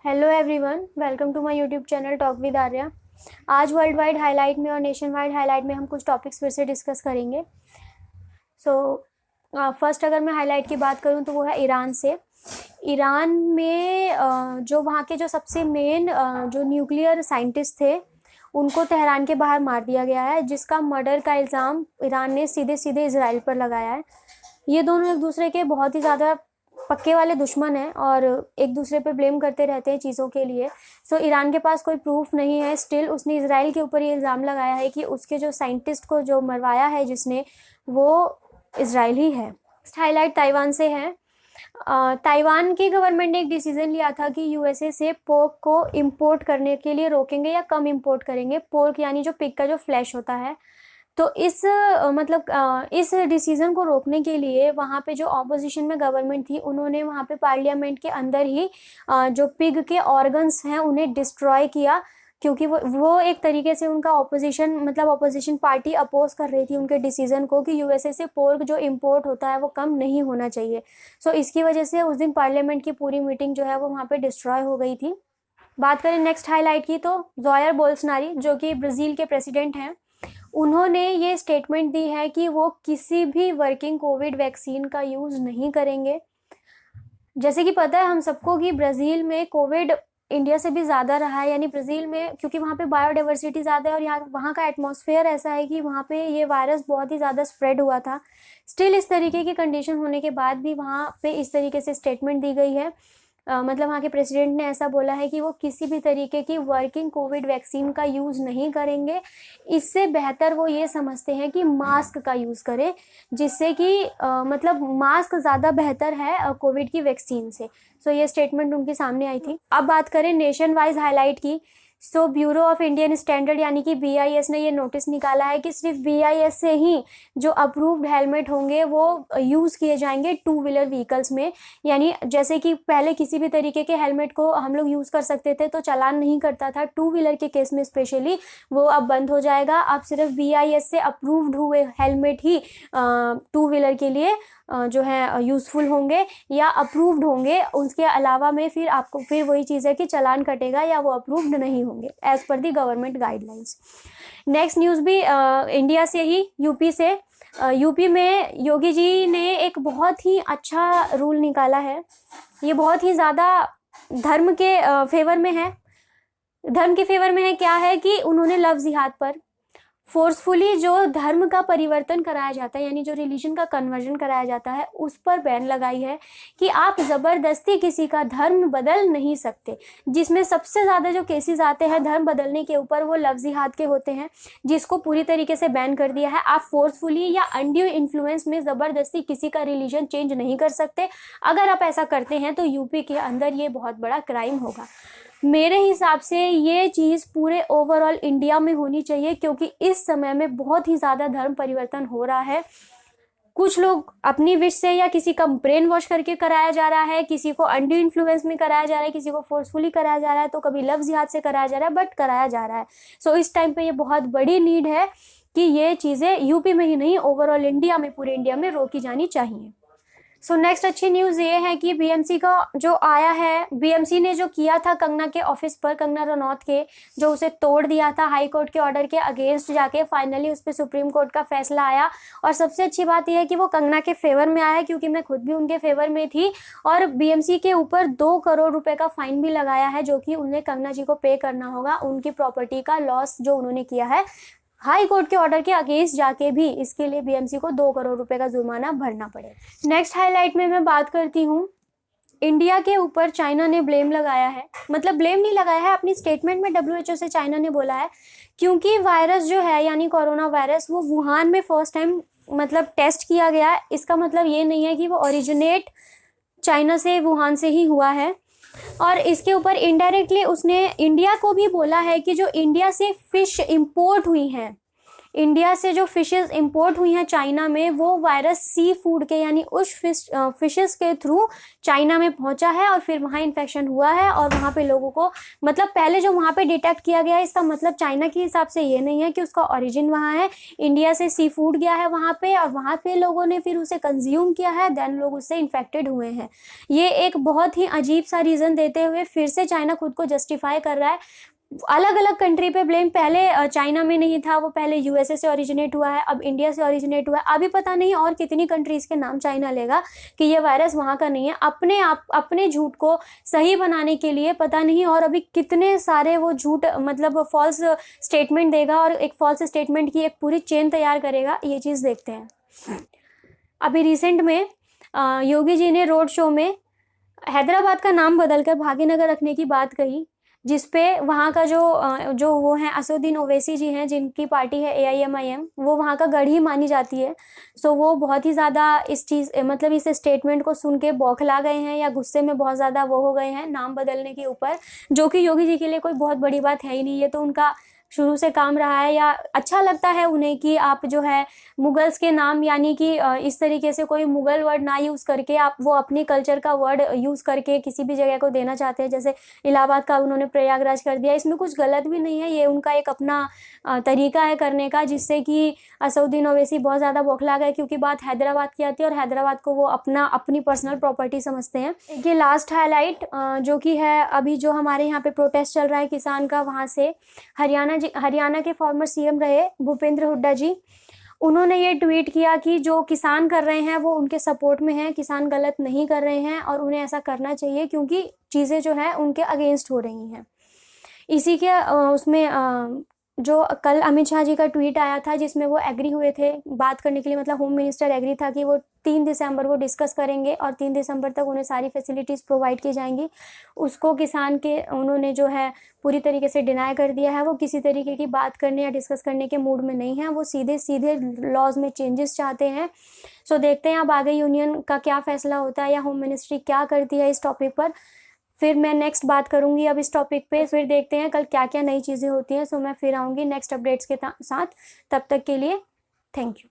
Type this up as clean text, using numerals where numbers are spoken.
Hello everyone, welcome to my YouTube channel talk with Arya. आज world wide highlight में और nation wide highlight में हम कुछ टॉपिक्स फिर से डिस्कस करेंगे। सो फर्स्ट अगर मैं हाईलाइट की बात करूं तो वो है ईरान से। ईरान में जो वहाँ के जो सबसे मेन जो न्यूक्लियर साइंटिस्ट थे उनको तेहरान के बाहर मार दिया गया है, जिसका मर्डर का इल्ज़ाम ईरान ने सीधे सीधे इसराइल पर लगाया है। ये दोनों एक दूसरे के बहुत ही ज़्यादा पक्के वाले दुश्मन हैं और एक दूसरे पे ब्लेम करते रहते हैं चीज़ों के लिए। सो ईरान के पास कोई प्रूफ नहीं है, स्टिल उसने इसराइल के ऊपर ये इल्ज़ाम लगाया है कि उसके जो साइंटिस्ट को जो मरवाया है जिसने, वो इसराइल ही है। नेक्स्ट हाईलाइट ताइवान से है। ताइवान की गवर्नमेंट ने एक डिसीजन लिया था कि यूएसए से पोर्क को इंपोर्ट करने के लिए रोकेंगे या कम इंपोर्ट करेंगे। पोर्क यानी जो पिग का जो फ्लैश होता है। तो इस डिसीजन को रोकने के लिए वहाँ पे जो ऑपोजिशन में गवर्नमेंट थी उन्होंने वहाँ पे पार्लियामेंट के अंदर ही जो पिग के ऑर्गन्स हैं उन्हें डिस्ट्रॉय किया, क्योंकि वो एक तरीके से उनका ऑपोजिशन पार्टी अपोज कर रही थी उनके डिसीजन को कि यूएसए से पोर्क जो इंपोर्ट होता है वो कम नहीं होना चाहिए। सो इसकी वजह से उस दिन पार्लियामेंट की पूरी मीटिंग जो है वो वहाँ पे डिस्ट्रॉय हो गई थी। बात करें नेक्स्ट हाईलाइट की तो जायर बोल्सोनारो जो कि ब्राज़ील के प्रेसिडेंट हैं, उन्होंने ये स्टेटमेंट दी है कि वो किसी भी वर्किंग कोविड वैक्सीन का यूज़ नहीं करेंगे। जैसे कि पता है हम सबको कि ब्राज़ील में कोविड इंडिया से भी ज़्यादा रहा है, यानी ब्राज़ील में क्योंकि वहाँ पे बायोडाइवर्सिटी ज़्यादा है और वहाँ का एटमॉस्फेयर ऐसा है कि वहाँ पे ये वायरस बहुत ही ज़्यादा स्प्रेड हुआ था। स्टिल इस तरीके की कंडीशन होने के बाद भी वहाँ पे इस तरीके से स्टेटमेंट दी गई है। वहाँ के प्रेसिडेंट ने ऐसा बोला है कि वो किसी भी तरीके की वर्किंग कोविड वैक्सीन का यूज़ नहीं करेंगे। इससे बेहतर वो ये समझते हैं कि मास्क का यूज़ करें, जिससे कि मास्क ज़्यादा बेहतर है कोविड की वैक्सीन से। सो ये स्टेटमेंट उनके सामने आई थी। अब बात करें नेशन वाइज हाईलाइट की। सो ब्यूरो ऑफ इंडियन स्टैंडर्ड यानी कि BIS ने ये नोटिस निकाला है कि सिर्फ BIS से ही जो अप्रूव्ड हेलमेट होंगे वो यूज़ किए जाएंगे टू व्हीलर व्हीकल्स में। यानी जैसे कि पहले किसी भी तरीके के हेलमेट को हम लोग यूज़ कर सकते थे तो चालान नहीं करता था, टू व्हीलर के केस में स्पेशली वो अब बंद हो जाएगा। अब सिर्फ BIS से अप्रूव्ड हुए हेलमेट ही टू व्हीलर के लिए जो है यूज़फुल होंगे या अप्रूव्ड होंगे। उसके अलावा में फिर आपको फिर वही चीज़ है कि चालान कटेगा या वो अप्रूव्ड नहीं होंगे एज़ पर दी गवर्नमेंट गाइडलाइंस। नेक्स्ट न्यूज़ भी इंडिया से ही, यूपी से। यूपी में योगी जी ने एक बहुत ही अच्छा रूल निकाला है। ये बहुत ही ज़्यादा धर्म के फेवर में है। धर्म के फेवर में है क्या है कि उन्होंने लव जिहाद पर फोर्सफुली जो धर्म का परिवर्तन कराया जाता है, यानी जो रिलीजन का कन्वर्जन कराया जाता है, उस पर बैन लगाई है कि आप ज़बरदस्ती किसी का धर्म बदल नहीं सकते। जिसमें सबसे ज़्यादा जो केसेस आते हैं धर्म बदलने के ऊपर वो लव जिहाद के होते हैं, जिसको पूरी तरीके से बैन कर दिया है। आप फोर्सफुली या अनड्यू इन्फ्लुएंस में ज़बरदस्ती किसी का रिलीजन चेंज नहीं कर सकते। अगर आप ऐसा करते हैं तो यूपी के अंदर ये बहुत बड़ा क्राइम होगा। मेरे हिसाब से ये चीज़ पूरे ओवरऑल इंडिया में होनी चाहिए, क्योंकि इस समय में बहुत ही ज़्यादा धर्म परिवर्तन हो रहा है। कुछ लोग अपनी विश से या किसी का ब्रेन वॉश करके कराया जा रहा है, किसी को अनड्यू इन्फ्लुएंस में कराया जा रहा है, किसी को फोर्सफुली कराया जा रहा है, तो कभी लव जिहाद से कराया जा रहा है, बट कराया जा रहा है। सो इस टाइम पे ये बहुत बड़ी नीड है कि ये चीज़ें यूपी में ही नहीं ओवरऑल इंडिया में, पूरे इंडिया में रोकी जानी चाहिए। सो नेक्स्ट अच्छी न्यूज़ ये है कि BMC का जो आया है, BMC ने जो किया था कंगना के ऑफिस पर, कंगना रनौत के, जो उसे तोड़ दिया था हाई कोर्ट के ऑर्डर के अगेंस्ट जाके, फाइनली उस पर सुप्रीम कोर्ट का फैसला आया। और सबसे अच्छी बात यह है कि वो कंगना के फेवर में आया है, क्योंकि मैं खुद भी उनके फेवर में थी। और BMC के ऊपर 2 करोड़ रुपए का फाइन भी लगाया है, जो कि उन्हें कंगना जी को पे करना होगा उनकी प्रॉपर्टी का लॉस जो उन्होंने किया है हाई कोर्ट के ऑर्डर के अगेंस्ट जाके भी। इसके लिए BMC को 2 करोड़ रुपए का जुर्माना भरना पड़ेगा। नेक्स्ट हाईलाइट में मैं बात करती हूँ, इंडिया के ऊपर चाइना ने ब्लेम लगाया है। ब्लेम नहीं लगाया है, अपनी स्टेटमेंट में WHO से चाइना ने बोला है, क्योंकि वायरस जो है यानी कोरोना वायरस वो वुहान में फर्स्ट टाइम टेस्ट किया गया है। इसका मतलब ये नहीं है कि वो ओरिजिनेट चाइना से, वुहान से ही हुआ है। और इसके ऊपर इनडायरेक्टली उसने इंडिया को भी बोला है कि जो इंडिया से फिश इंपोर्ट हुई हैं, इंडिया से जो फिशेस इंपोर्ट हुई हैं चाइना में, वो वायरस सी फूड के यानी उस फिशेस के थ्रू चाइना में पहुंचा है और फिर वहाँ इन्फेक्शन हुआ है और वहाँ पे लोगों को, मतलब पहले जो वहाँ पे डिटेक्ट किया गया है, इसका मतलब चाइना के हिसाब से ये नहीं है कि उसका ओरिजिन वहाँ है। इंडिया से सी फूड गया है वहाँ पे और वहाँ पे लोगों ने फिर उसे कंज्यूम किया है, देन लोग उससे इन्फेक्टेड हुए हैं। ये एक बहुत ही अजीब सा रीज़न देते हुए फिर से चाइना खुद को जस्टिफाई कर रहा है। अलग अलग कंट्री पे ब्लेम, पहले चाइना में नहीं था, वो पहले यूएसए से ओरिजिनेट हुआ है, अब इंडिया से ओरिजिनेट हुआ है, अभी पता नहीं और कितनी कंट्रीज के नाम चाइना लेगा कि ये वायरस वहाँ का नहीं है। अपने झूठ को सही बनाने के लिए पता नहीं और अभी कितने सारे वो झूठ, मतलब फॉल्स स्टेटमेंट देगा और एक फॉल्स स्टेटमेंट की एक पूरी चेन तैयार करेगा। ये चीज़ देखते हैं। अभी रिसेंट में योगी जी ने रोड शो में हैदराबाद का नाम बदलकर भाग्यनगर रखने की बात कही, जिसपे वहाँ का जो वो हैं असदुद्दीन ओवैसी जी हैं, जिनकी पार्टी है AIMIM, वो वहाँ का गढ़ ही मानी जाती है। सो वो बहुत ही ज़्यादा इस चीज़, मतलब इस स्टेटमेंट को सुन के बौखला गए हैं या गुस्से में बहुत ज़्यादा वो हो गए हैं नाम बदलने के ऊपर, जो कि योगी जी के लिए कोई बहुत बड़ी बात है ही नहीं। ये तो उनका शुरू से काम रहा है, या अच्छा लगता है उन्हें कि आप जो है मुगल्स के नाम, यानी कि इस तरीके से कोई मुगल वर्ड ना यूज़ करके आप वो अपनी कल्चर का वर्ड यूज़ करके किसी भी जगह को देना चाहते हैं। जैसे इलाहाबाद का उन्होंने प्रयागराज कर दिया, इसमें कुछ गलत भी नहीं है, ये उनका एक अपना तरीका है करने का, जिससे कि असदुद्दीन ओवैसी बहुत ज़्यादा बौखला गए, क्योंकि बात हैदराबाद की आती है और हैदराबाद को वो अपनी पर्सनल प्रॉपर्टी समझते हैं। ये लास्ट हाईलाइट जो कि है अभी जो हमारे यहाँ पे प्रोटेस्ट चल रहा है किसान का, वहाँ से हरियाणा के फॉर्मर CM रहे भूपेंद्र हुड्डा जी, उन्होंने ये ट्वीट किया कि जो किसान कर रहे हैं वो उनके सपोर्ट में हैं, किसान गलत नहीं कर रहे हैं और उन्हें ऐसा करना चाहिए क्योंकि चीज़ें जो हैं उनके अगेंस्ट हो रही हैं। इसी के उसमें जो कल अमित शाह जी का ट्वीट आया था, जिसमें वो एग्री हुए थे बात करने के लिए, मतलब होम मिनिस्टर एग्री था कि वो 3 दिसंबर को डिस्कस करेंगे और 3 दिसंबर तक उन्हें सारी फैसिलिटीज़ प्रोवाइड की जाएंगी। उसको किसान के उन्होंने जो है पूरी तरीके से डिनाई कर दिया है। वो किसी तरीके की बात करने या डिस्कस करने के मूड में नहीं है, वो सीधे सीधे लॉज में चेंजेस चाहते हैं। सो देखते हैं अब आगे यूनियन का क्या फैसला होता है या होम मिनिस्ट्री क्या करती है इस टॉपिक पर। फिर मैं नेक्स्ट बात करूंगी अब इस टॉपिक पे, फिर देखते हैं कल क्या क्या नई चीज़ें होती हैं। सो मैं फिर आऊँगी नेक्स्ट अपडेट्स के साथ। तब तक के लिए थैंक यू।